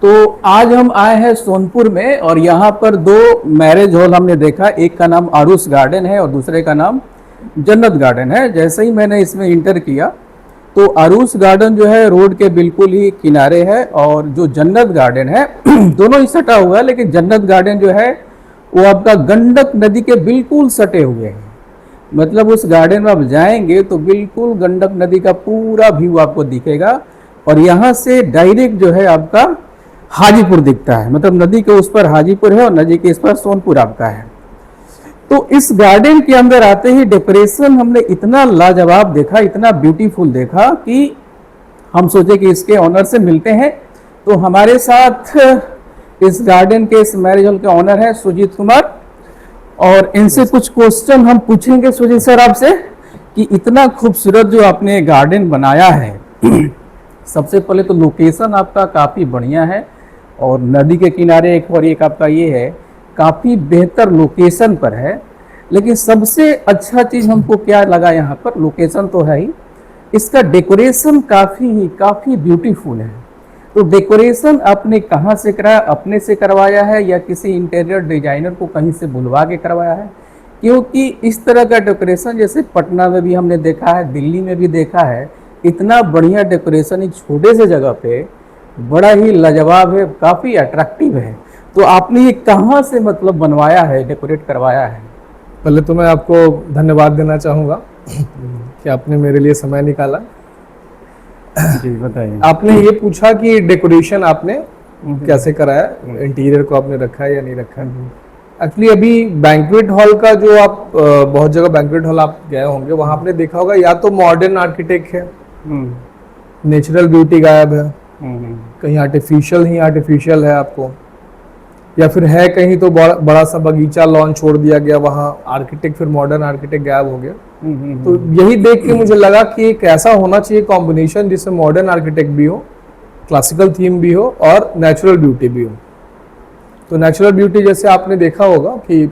तो आज हम आए हैं सोनपुर में और यहाँ पर दो मैरिज हॉल हमने देखा। एक का नाम आरुष गार्डन है और दूसरे का नाम जन्नत गार्डन है। जैसे ही मैंने इसमें इंटर किया तो आरुष गार्डन जो है रोड के बिल्कुल ही किनारे है और जो जन्नत गार्डन है दोनों ही सटा हुआ है, लेकिन जन्नत गार्डन जो है वो आपका गंडक नदी के बिल्कुल सटे हुए हैं। मतलब उस गार्डन में आप जाएंगे तो बिल्कुल गंडक नदी का पूरा व्यू आपको दिखेगा और यहाँ से डायरेक्ट जो है आपका हाजीपुर दिखता है। मतलब नदी के उस पर हाजीपुर है और नदी के इस पर सोनपुर आपका है। तो इस गार्डन के अंदर आते ही डेकोरेशन हमने इतना लाजवाब देखा, इतना ब्यूटीफुल देखा कि हम सोचे कि इसके ऑनर से मिलते हैं। तो हमारे साथ इस गार्डन के इस मैरिज हॉल के ऑनर है सुजीत कुमार और इनसे कुछ क्वेश्चन हम पूछेंगे सुजीत सर आपसे कि इतना खूबसूरत जो आपने गार्डन बनाया है। सबसे पहले तो लोकेशन आपका काफ़ी बढ़िया है और नदी के किनारे एक और एक आपका ये है, काफ़ी बेहतर लोकेशन पर है। लेकिन सबसे अच्छा चीज़ हमको क्या लगा यहाँ पर, लोकेशन तो है ही, इसका डेकोरेशन काफ़ी ब्यूटीफुल है। तो डेकोरेशन आपने कहाँ से कराया, अपने से करवाया है या किसी इंटीरियर डिजाइनर को कहीं से बुलवा के करवाया है? क्योंकि इस तरह का डेकोरेशन जैसे पटना में भी हमने देखा है, दिल्ली में भी देखा है, इतना बढ़िया डेकोरेशन एक छोटे से जगह पे बड़ा ही लाजवाब है, काफ़ी अट्रैक्टिव है। तो आपने ये कहाँ से मतलब बनवाया है, डेकोरेट करवाया है? पहले तो मैं आपको धन्यवाद देना चाहूँगा कि आपने मेरे लिए समय निकाला। जी बताइए। आपने ये पूछा कि डेकोरेशन आपने कैसे कराया, इंटीरियर को आपने रखा है या नहीं रखा है। एक्चुअली अभी बैंक्वेट हॉल का जो आप बहुत जगह बैंक्वेट हॉल आप गए होंगे, वहाँ आपने देखा होगा या तो मॉडर्न आर्किटेक्ट है, नेचुरल ब्यूटी गायब है, कहीं आर्टिफिशियल है आपको, या फिर है कहीं तो बड़ा सा बगीचा लॉन छोड़ दिया गया, वहाँ आर्किटेक्ट फिर मॉडर्न आर्किटेक्ट गायब हो गया। तो यही देख के मुझे लगा कि एक ऐसा होना चाहिए कॉम्बिनेशन जिसमें मॉडर्न आर्किटेक्ट भी हो, क्लासिकल थीम भी हो और नेचुरल ब्यूटी भी हो। तो नेचुरल ब्यूटी जैसे आपने देखा होगा कि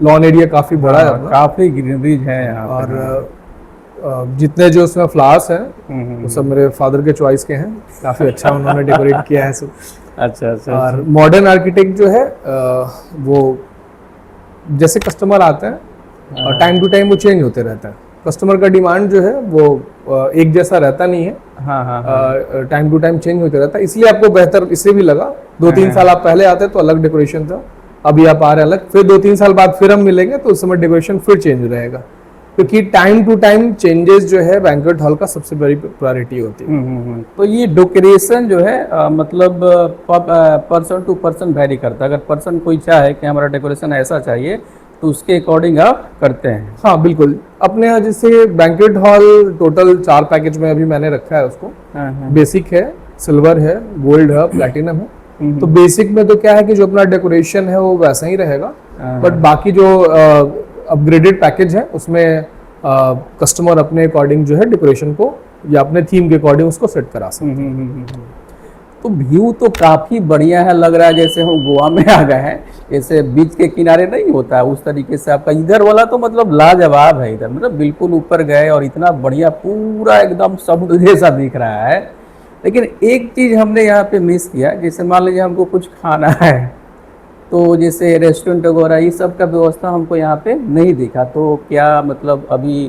लॉन एरिया काफी बड़ा है, काफी ग्रीनरीज है यहाँ और जितने जो उसमें फ्लावर्स हैं वो सब मेरे फादर के चॉइस के हैं, काफी अच्छा उन्होंने डेकोरेट किया है सब। अच्छा। और मॉडर्न आर्किटेक्ट जो है वो जैसे कस्टमर आते हैं और टाइम टू टाइम वो चेंज होते रहता है। कस्टमर का डिमांड जो है वो एक जैसा रहता नहीं है, टाइम टू टाइम चेंज होते रहता है। इसलिए आपको बेहतर इससे भी लगा, 2-3 साल आप पहले आते तो अलग डेकोरेशन था, अभी आप आ रहे अलग, फिर 2-3 साल बाद फिर हम मिलेंगे तो उस समय डेकोरेशन फिर चेंज रहेगा, क्योंकि टाइम टू टाइम चेंजेस जो है बैंक्वेट हॉल का सबसे बड़ी प्रायोरिटी होती है। तो ये डेकोरेशन जो है मतलब पर्सन टू पर्सन वेरी करता है। अगर पर्सन कोई चाहे कि हमारा डेकोरेशन ऐसा चाहिए तो उसके अकॉर्डिंग आप करते हैं? हाँ बिल्कुल। अपने यहाँ जैसे बैंक्वेट हॉल टोटल 4 पैकेज में अभी मैंने रखा है उसको। बेसिक है, सिल्वर है, गोल्ड है, प्लैटिनम है। तो बेसिक में तो क्या है कि जो अपना डेकोरेशन है वो वैसा ही रहेगा, बट बाकी जो अपग्रेडेड पैकेज है उसमें कस्टमर अपने अकॉर्डिंग जो है डेकोरेशन को या अपने थीम के अकॉर्डिंग उसको सेट करा सकते हैं। तो व्यू तो काफी बढ़िया है, लग रहा है जैसे हम गोवा में आ गए हैं। जैसे बीच के किनारे नहीं होता है उस तरीके से आपका इधर वाला तो मतलब लाजवाब है। इधर मतलब बिल्कुल ऊपर गए और इतना बढ़िया पूरा एकदम समुद्र जैसा दिख रहा है। लेकिन एक चीज हमने यहाँ पे मिस किया, जैसे मान लीजिए हमको कुछ खाना है तो जैसे रेस्टोरेंट वगैरह ये सब का व्यवस्था हमको यहाँ पे नहीं दिखा। तो क्या मतलब अभी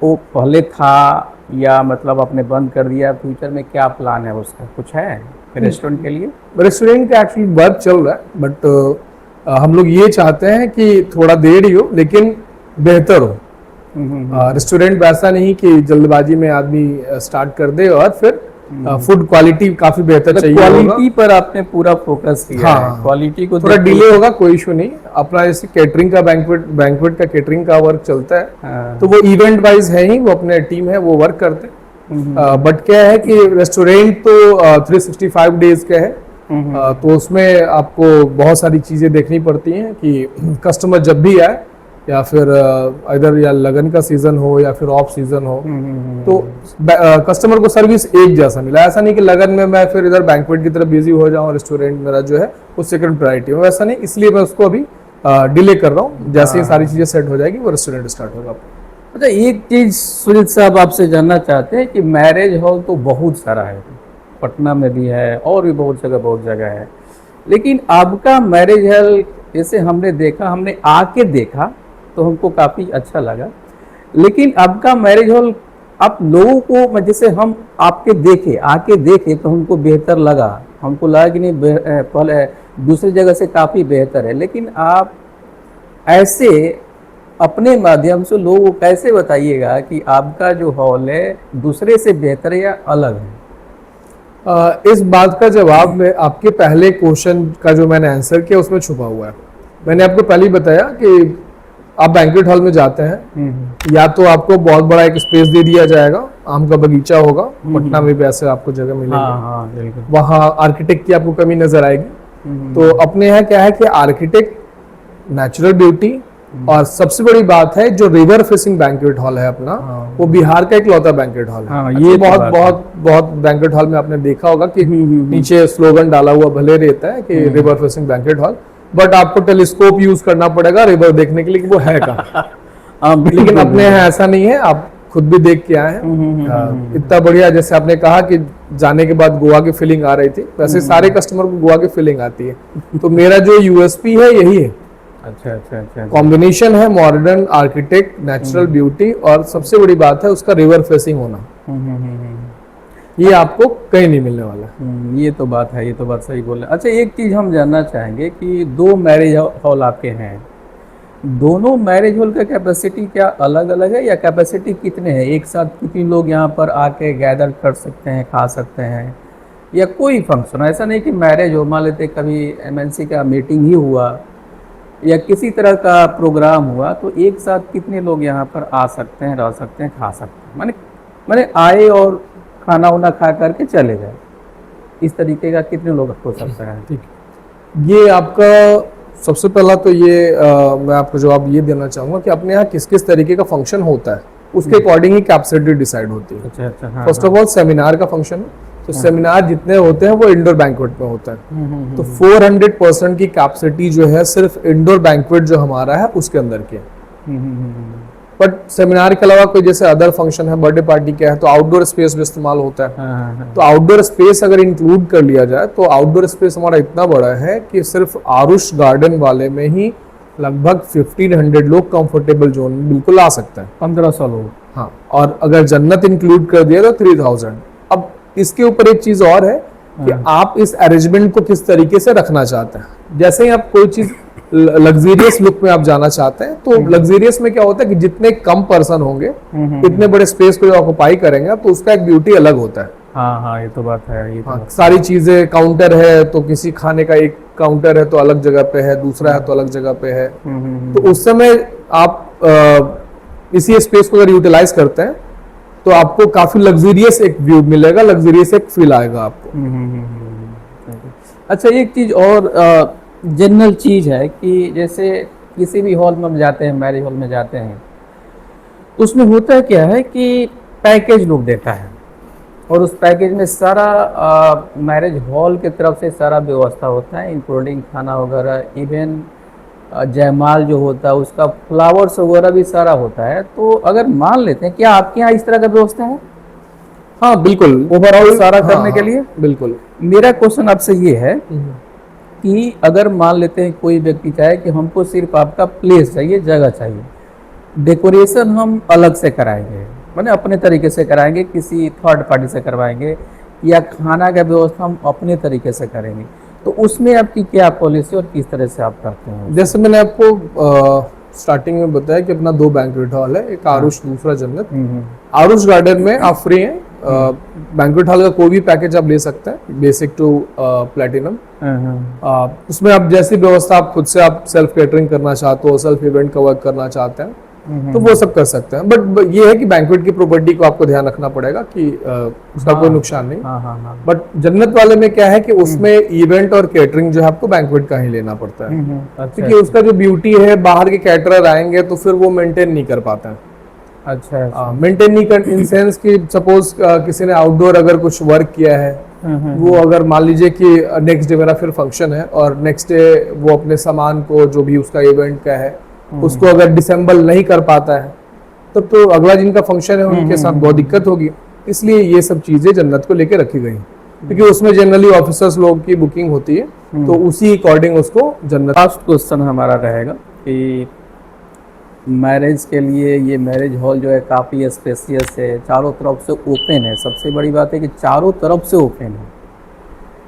वो पहले था या मतलब आपने बंद कर दिया, फ्यूचर में क्या प्लान है उसका, कुछ है रेस्टोरेंट के लिए? रेस्टोरेंट का एक्चुअली वर्क चल रहा है, बट हम लोग ये चाहते हैं कि थोड़ा देर ही हो लेकिन बेहतर हो। रेस्टोरेंट वैसा नहीं कि जल्दबाजी में आदमी स्टार्ट कर दे और फिर फूड क्वालिटी काफी बेहतर चाहिए, क्वालिटी पर आपने पूरा फोकस किया। हाँ, क्वालिटी को थोड़ा डिले होगा, कोई इशू नहीं। अपना जैसे कैटरिंग का बैंक्वेट का कैटरिंग का वर्क चलता है, तो वो इवेंट वाइज है ही, वो अपने टीम है वो वर्क करते हैं। बट क्या है कि रेस्टोरेंट तो 365 डेज का है, तो उसमें आपको बहुत सारी चीजें देखनी पड़ती हैं कि कस्टमर जब भी आए या फिर इधर या लगन का सीजन हो या फिर ऑफ सीजन हो, तो कस्टमर को सर्विस एक जैसा मिला। ऐसा नहीं कि लगन में मैं फिर इधर बैंक्वेट की तरफ बिजी हो जाऊं, रेस्टोरेंट मेरा जो है वो सेकंड प्रायोरिटी में, वैसा नहीं। इसलिए मैं उसको अभी डिले कर रहा हूँ। जैसे ही सारी चीजें सेट हो जाएगी वो रेस्टोरेंट स्टार्ट होगा। अच्छा, एक चीज सुजीत साहब आपसे जानना चाहते हैं कि मैरिज हॉल तो बहुत सारा है पटना में भी है और भी बहुत जगह है। लेकिन आपका मैरिज हॉल जैसे हमने देखा, हमने आके देखा तो हमको काफ़ी अच्छा लगा। लेकिन आपका मैरिज हॉल आप लोगों को जैसे हम आपके आके देखे तो हमको बेहतर लगा, हमको लगा कि नहीं पहले दूसरी जगह से काफ़ी बेहतर है। लेकिन आप ऐसे अपने माध्यम से लोगों को कैसे बताइएगा कि आपका जो हॉल है दूसरे से बेहतर है या अलग है? इस बात का जवाब में आपके पहले क्वेश्चन का जो मैंने आंसर किया उसमें छुपा हुआ है। मैंने आपको पहले ही बताया कि आप बैंक्वेट हॉल में जाते हैं या तो आपको बहुत बड़ा एक स्पेस दे दिया जाएगा, आम का बगीचा होगा, पटना में भी ऐसे आपको जगह मिलेगी, वहाँ आर्किटेक्ट की आपको कमी नजर आएगी। तो अपने यहाँ क्या है कि आर्किटेक्ट, नेचुरल ब्यूटी और सबसे बड़ी बात है जो रिवर फेसिंग बैंक्वेट हॉल है अपना, वो बिहार का इकलौता बैंक्वेट हॉल है। ये बहुत बैंक्वेट हॉल में आपने देखा होगा कि नीचे स्लोगन डाला हुआ भले रहता है कि river facing banquet hall, but आपको टेलीस्कोप यूज करना पड़ेगा रिवर देखने के लिए कि वो है कहाँ। लेकिन अपने यहाँ ऐसा नहीं है, आप खुद भी देख के आए हैं। इतना बढ़िया, जैसे आपने कहा कि जाने के बाद गोवा की फीलिंग आ रही थी, वैसे सारे कस्टमर को गोवा की फीलिंग आती है। तो मेरा जो यूएसपी है यही है। अच्छा। कॉम्बिनेशन है मॉडर्न आर्किटेक्ट, नेचुरल ब्यूटी और सबसे बड़ी बात है उसका रिवर फेसिंग होना। ये आपको कहीं नहीं मिलने वाला। ये तो बात है, ये तो बात सही बोले। अच्छा, एक चीज़ हम जानना चाहेंगे कि 2 मैरिज हॉल आपके हैं, दोनों मैरिज हॉल का कैपेसिटी क्या अलग अलग है या कैपेसिटी कितने हैं? एक साथ कितने लोग यहाँ पर आके गैदर कर सकते हैं, खा सकते हैं, या कोई फंक्शन? ऐसा नहीं कि मैरिज हो, मान लेते कभी एमएनसी का मीटिंग ही हुआ या किसी तरह का प्रोग्राम हुआ, तो एक साथ कितने लोग यहाँ पर आ सकते हैं, रह सकते हैं, खा सकते हैं? माने आए और खाना वाना खा करके चले गए, इस तरीके का कितने लोग हो सकता है? ठीक है, ये आपका सबसे पहला तो ये मैं आपको जवाब ये देना चाहूँगा कि अपने यहाँ किस किस तरीके का फंक्शन होता है उसके अकॉर्डिंग ही कैपेसिटी डिसाइड होती है। अच्छा। फर्स्ट ऑफ ऑल सेमिनार का फंक्शन है, तो सेमिनार जितने होते हैं वो इंडोर बैंक्वेट में होता है। तो 400% की कैपेसिटी जो है सिर्फ इंडोर बैंक्वेट जो हमारा है उसके अंदर की है। बट सेमिनार के अलावा कोई जैसे अदर फंक्शन है, बर्थडे पार्टी क्या है, तो आउटडोर स्पेस भी इस्तेमाल होता है। तो आउटडोर स्पेस अगर इंक्लूड कर लिया जाए तो आउटडोर स्पेस हमारा इतना बड़ा है कि सिर्फ आरुष गार्डन वाले में ही लगभग 1500 लोग कंफर्टेबल जोन में बिल्कुल आ सकते हैं। 1500 लोग, हाँ। और अगर जन्नत इंक्लूड कर दिया तो 3000। अब इसके ऊपर एक चीज और है कि आप इस अरेंजमेंट को किस तरीके से रखना चाहते हैं। जैसे ही आप कोई चीज लग्जरियस लुक में आप जाना चाहते हैं, तो लग्जरियस में क्या होता है कि जितने कम पर्सन होंगे इतने बड़े स्पेस को जो ऑक्युपाई करेंगे तो उसका एक ब्यूटी अलग होता है। हाँ, ये तो बात है। ये तो सारी चीजें, काउंटर है तो किसी खाने का एक काउंटर है तो अलग जगह पे है, दूसरा है तो अलग जगह पे है। तो उस समय आप इसी स्पेस को अगर यूटिलाइज करते हैं तो आपको काफी लग्जरियस एक व्यू मिलेगा, लग्जरियस एक फील आएगा आपको। अच्छा, एक चीज और जनरल चीज है कि जैसे किसी भी हॉल में हम जाते हैं, मैरिज हॉल में जाते हैं, तो उसमें होता क्या है कि पैकेज लोग देता है और उस पैकेज में सारा मैरिज हॉल की तरफ से सारा व्यवस्था होता है, इंक्लूडिंग खाना वगैरह, इवन जयमाल जो होता है उसका फ्लावर्स वगैरह भी सारा होता है। तो अगर मान लेते हैं, क्या आपके यहाँ इस तरह का व्यवस्था है? हाँ बिल्कुल, ओवरऑल सारा करने के लिए। बिल्कुल। मेरा क्वेश्चन आपसे ये है कि अगर मान लेते हैं कोई व्यक्ति चाहे कि हमको सिर्फ आपका प्लेस चाहिए, जगह चाहिए, डेकोरेशन हम अलग से कराएंगे, माने अपने तरीके से कराएंगे, किसी थर्ड पार्टी से करवाएंगे, या खाना का व्यवस्था हम अपने तरीके से करेंगे, तो उसमें आपकी क्या पॉलिसी और किस तरह से आप करते हैं? जैसे मैंने आपको स्टार्टिंग में बताया कि अपना 2 बैंक्वेट हॉल है, एक आरुष, दूसरा जन्नत। आरुष गार्डन में आप फ्री हैं, बैंक्वेट हॉल का कोई भी पैकेज आप ले सकते हैं, बेसिक टू प्लेटिनम। उसमें आप जैसी व्यवस्था आप खुद से आप सेल्फ कैटरिंग करना चाहते हो, सेल्फ इवेंट का वर्क करना चाहते हैं तो वो सब कर सकते हैं। बट ये है कि बैंक्वेट की प्रॉपर्टी को आपको ध्यान रखना पड़ेगा कि उसका कोई नुकसान नहीं। बट जन्नत वाले में क्या है कि उसमें इवेंट और कैटरिंग जो है आपको बैंक्वेट का ही लेना पड़ता है, क्योंकि उसका जो ब्यूटी है, बाहर के कैटरर आएंगे तो फिर वो मेंटेन नहीं कर पाते हैं। अच्छा, मेंटेन नहीं कर इन सेंस कि सपोज किसी ने आउटडोर अगर कुछ वर्क किया है, वो अगर मान लीजिए कि नेक्स्ट डे मेरा फिर फंक्शन है और नेक्स्ट डे वो अपने सामान को जो भी उसका इवेंट का है उसको अगर डिसेंबल नहीं कर पाता है तब तो अगला जिनका फंक्शन है उनके साथ बहुत दिक्कत होगी। इसलिए ये सब चीजें जन्नत को लेके रखी गई। क्योंकि उसमें जनरली ऑफिसर्स लोग की बुकिंग होती है, तो उसी अकॉर्डिंग उसको जन्नत। लास्ट क्वेश्चन हमारा रहेगा कि मैरिज के लिए ये मैरिज हॉल जो है काफ़ी स्पेसियस है, चारों तरफ से ओपन है, सबसे बड़ी बात है कि चारों तरफ से ओपन है।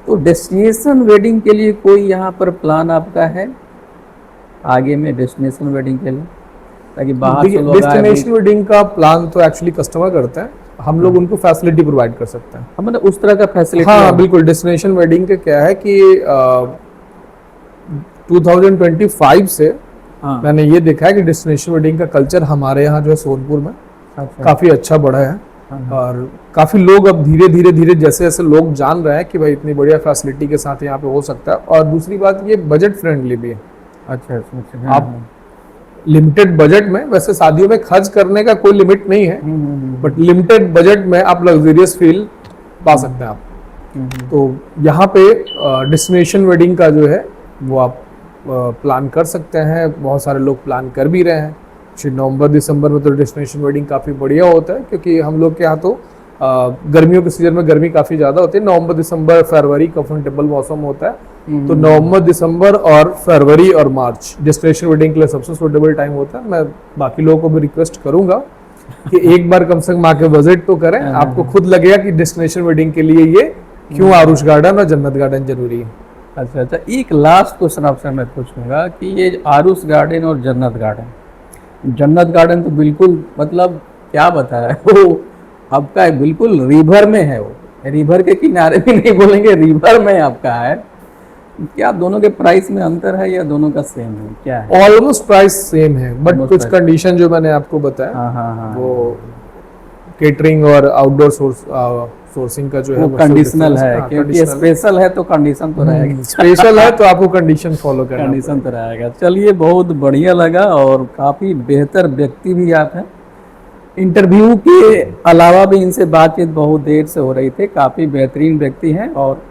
तो डेस्टिनेशन वेडिंग के लिए कोई यहाँ पर प्लान आपका है आगे में, डेस्टिनेशन वेडिंग के लिए, ताकि बाहर से लोग आए? डेस्टिनेशन वेडिंग का प्लान तो एक्चुअली कस्टमर करते हैं, हम लोग उनको फैसिलिटी प्रोवाइड कर सकते हैं। हम मतलब उस तरह का फैसिलिटी? हाँ बिल्कुल। डेस्टिनेशन वेडिंग का क्या है कि 2025 से हाँ। मैंने ये देखा है कि डेस्टिनेशन वेडिंग का कल्चर हमारे यहाँ जो है सोनपुर में अच्छा। काफी अच्छा बढ़ा है। हाँ। और काफी लोग अब धीरे धीरे जैसे जैसे लोग जान रहे हैं कि भाई इतनी बढ़िया फैसिलिटी के साथ यहाँ पे हो सकता है। और दूसरी बात, ये बजट फ्रेंडली भी है। अच्छा अच्छा अच्छा। आप लिमिटेड बजट में, वैसे शादियों में खर्च करने का कोई लिमिट नहीं है, बट लिमिटेड बजट में आप लग्जरियस फील पा सकते हैं आप। तो यहाँ पे डेस्टिनेशन वेडिंग का जो है वो आप प्लान कर सकते हैं। बहुत सारे लोग प्लान कर भी रहे हैं। नवंबर दिसंबर में तो डेस्टिनेशन वेडिंग काफ़ी बढ़िया होता है, क्योंकि हम लोग के यहाँ तो गर्मियों के सीजन में गर्मी काफ़ी ज़्यादा होती है। नवंबर दिसंबर फरवरी कंफर्टेबल मौसम होता है, तो नवंबर दिसंबर और फरवरी और मार्च डेस्टिनेशन वेडिंग के लिए सबसे सूटेबल टाइम होता है। मैं बाकी लोगों को भी रिक्वेस्ट करूंगा कि एक बार कम से कम आके विजिट तो करें, आपको खुद लगेगा कि डेस्टिनेशन वेडिंग के लिए ये क्यों आरुष गार्डन और जन्नत गार्डन जरूरी है। अच्छा अच्छा। एक लास्ट क्वेश्चन आपसे मैं पूछूंगा कि ये आरुष गार्डन और जन्नत गार्डन तो बिल्कुल मतलब क्या बताया वो आपका बिल्कुल रिवर में है, वो रिवर के किनारे भी नहीं बोलेंगे, रिवर में आपका है। क्या दोनों के प्राइस में अंतर है या दोनों का सेम है, क्या है? ऑलमोस्ट प्राइस सेम है, बट Almost कुछ price। कंडीशन जो मैंने आपको बताया, हाँ हाँ हाँ, वो केटरिंग और आउटडोर सोर्सिंग का जो है वो कंडीशनल है, क्योंकि स्पेशल है तो कंडीशन तो रहेगा। स्पेशल है तो आपको कंडीशन फॉलो करना कंडीशन तो रहेगा। चलिए, बहुत बढ़िया लगा और काफ़ी बेहतर व्यक्ति भी आप हैं। इंटरव्यू के अलावा भी इनसे बातचीत बहुत देर से हो रही थी, काफ़ी बेहतरीन व्यक्ति हैं। और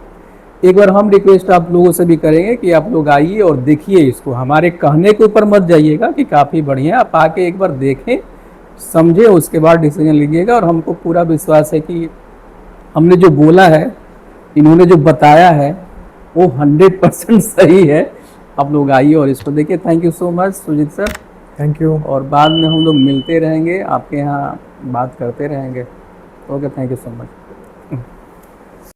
एक बार हम रिक्वेस्ट आप लोगों से भी करेंगे कि आप लोग आइए और देखिए इसको, हमारे कहने के ऊपर मत जाइएगा कि काफ़ी बढ़िया, आप आके एक बार देखें, समझे, उसके बाद डिसीजन लीजिएगा। और हमको पूरा विश्वास है कि हमने जो बोला है, इन्होंने जो बताया है, वो 100% सही है। आप लोग आइए और इसको देखिए। Thank you so much Sujeet sir, thank you. और बाद में हम लोग मिलते रहेंगे, आपके यहाँ बात करते रहेंगे। Okay, thank you so much.